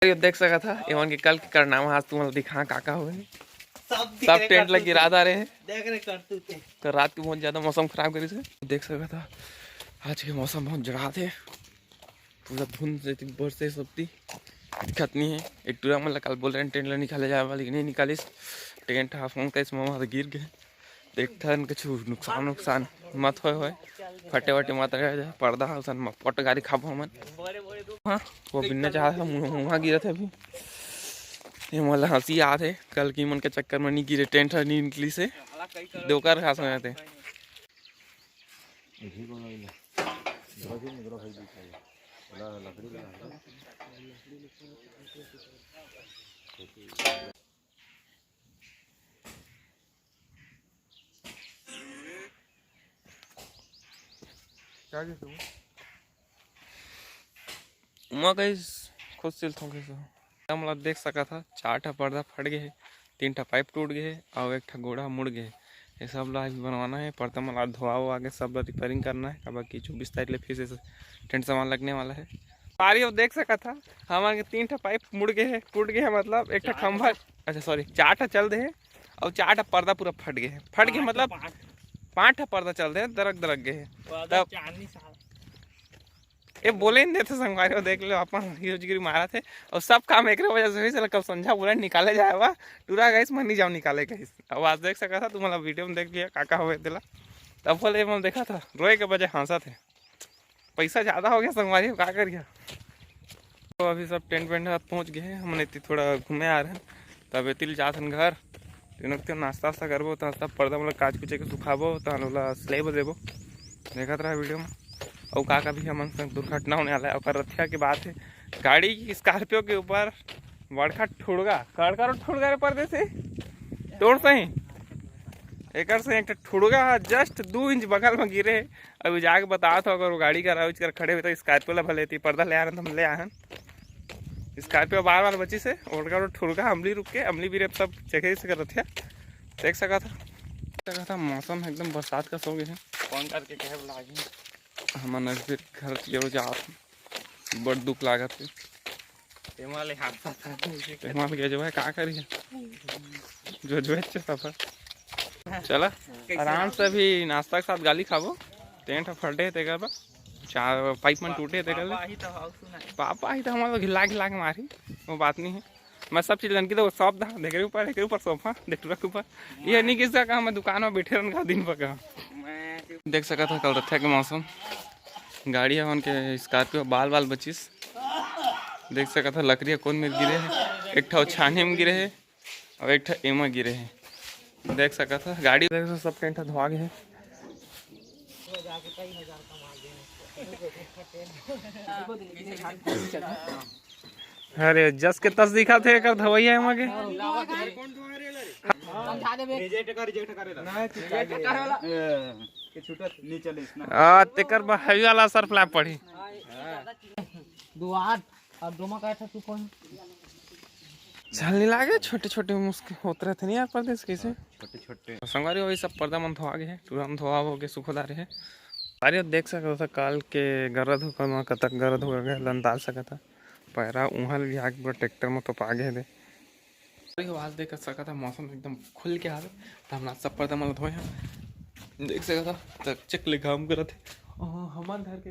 ये देख सका था एवन के कल के करनामा आज तुम्हारा दिखा काका हुए सब टेंट लगी रात आ रहे हैं देख रहे करतूते तो रात को बहुत ज्यादा मौसम खराब करी से देख सका था आज के मौसम बहुत जड़ा थे पूरा धुंध से बरसे सब दिक्कत नहीं है। एक टूरा मतलब कल बोल रहे हैं टेंट निकाले जाए वाली नहीं निकालिस टेंट हाफ का इसमें वहाँ गिर गए देखता कुछ नुकसान मत हो फटे वटे मत रह पर्दा पट गाड़ी खाबो हमन हाँ वो बिन्ने चाह वहाँ गिरा थे अभी ये मतलब हंसी याद है कल की मन के चक्कर में नहीं गिरे टेंट नहीं निकली से दोकर खास में थे खुद सिल मतलब देख सका था 4 पर्दा फट गए है 3 पाइप टूट गए है और 1 गोड़ा मुड़ गए है। ये सब ला बनवाना है पर्दा मला धोआ हुआ आगे सब रिपेयरिंग करना है। बाकी 24 तारीख ले फिर से टेंट सामान लगने वाला है। पारी अब देख सका था हमारे 3 पाइप मुड़ गए है टूट गए है मतलब 1 खंभा अच्छा सॉरी 4 चल दे है और 4 पर्दा पूरा फट गए है। फट गए मतलब 5 पर्दा चल दे दरक गए है। ये बोले नहीं देते संगवारी देख लो अपन यूजगिरी मारा थे और सब काम एक वजह से हुई। कल संझा बोला निकाले जाए हुआ टूरा गई मैं नहीं जाओ निकाले गई। अब आज देख सका था तुम मतलब वीडियो में देख लिया काका हुए दिला तब बोले मैं देखा था रोए के बजाय हंसा थे पैसा ज़्यादा हो गया संगवारी क्या कर गया। तो अभी सब टेंट वेंट पहुँच गए हैं हमने थोड़ा घूमे आ रहे हैं तब एतिल जात घर तीनों नाश्ता वास्ता करबो तो सब पर्दा मतलब काच कुचे के सुखाबो तो स्लेब देबो देखा रहा वीडियो में। और का भी हमन संग दुर्घटना होने वाला है और रथिया की बात है गाड़ी स्कॉर्पियो के ऊपर बड़का ठुड़गा कड़का ठुड़गा पर्दे से तोड़ सही एक से एक ठुड़गा जस्ट 2 इंच बगल में गिरे। अभी जाके बताओ तो अगर वो गाड़ी का राउज कर खड़े हुए तो स्कॉर्पियो ला भले थी पर्दा ले आ रहे हम ले आए स्कॉर्पियो बार बची से और ठुड़गा अमली रुक के अमली भी सब जगह से कर रथिया देख सका था मौसम एकदम बरसात का सो गए कौन करके कहे लागी हमारे फिर घर जो जात बड़ दुख लागत है के जो है का करिए जो सफर चला आराम से अभी नाश्ता के साथ गाली खाबो टेंट फटे ते कर 4 पाइप में टूटे ते कर पापा ही तो हमारा घिला के मारी वो बात नहीं है। मैं सब चीज जानकी तो सब देख रहे ऊपर सोफा देख रहा ऊपर ये नहीं किसका कहा मैं दुकान में बैठे रहने का दिन पर कहा देख सका था कल रथिया के मौसम गाड़ी है उनके स्कॉर्पियो बाल बचिस देख सका था लकड़ियाँ कौन में गिरे है 1 छाने में गिरे है और 1 एमा गिरे है देख सका था गाड़ी देख सब टेंट धोआ गए है। अरे जस के तस दिखा थे कर धवैया एमा के तेकर हाईवे वाला सर्फ लैब पड़ी चल नहीं लागे छोटे मुश्किल होते रहते नहीं यार परदेश कैसे छोटे संगवारी वही सब पर्दा मन धोआ गए तुरंत धोआ हो गए सुखदार है। अरे देख सकता था काल के गरद होकर कतक गरद हो गया लन डाल सका था पैरा उहल भी आग पर ट्रैक्टर में तो पागे दे आवाज देख सका था मौसम एकदम खुल के आ रहे तो हम सब पर्दा मतलब धोए देख सका था चेक ले काम करते हमारे घर के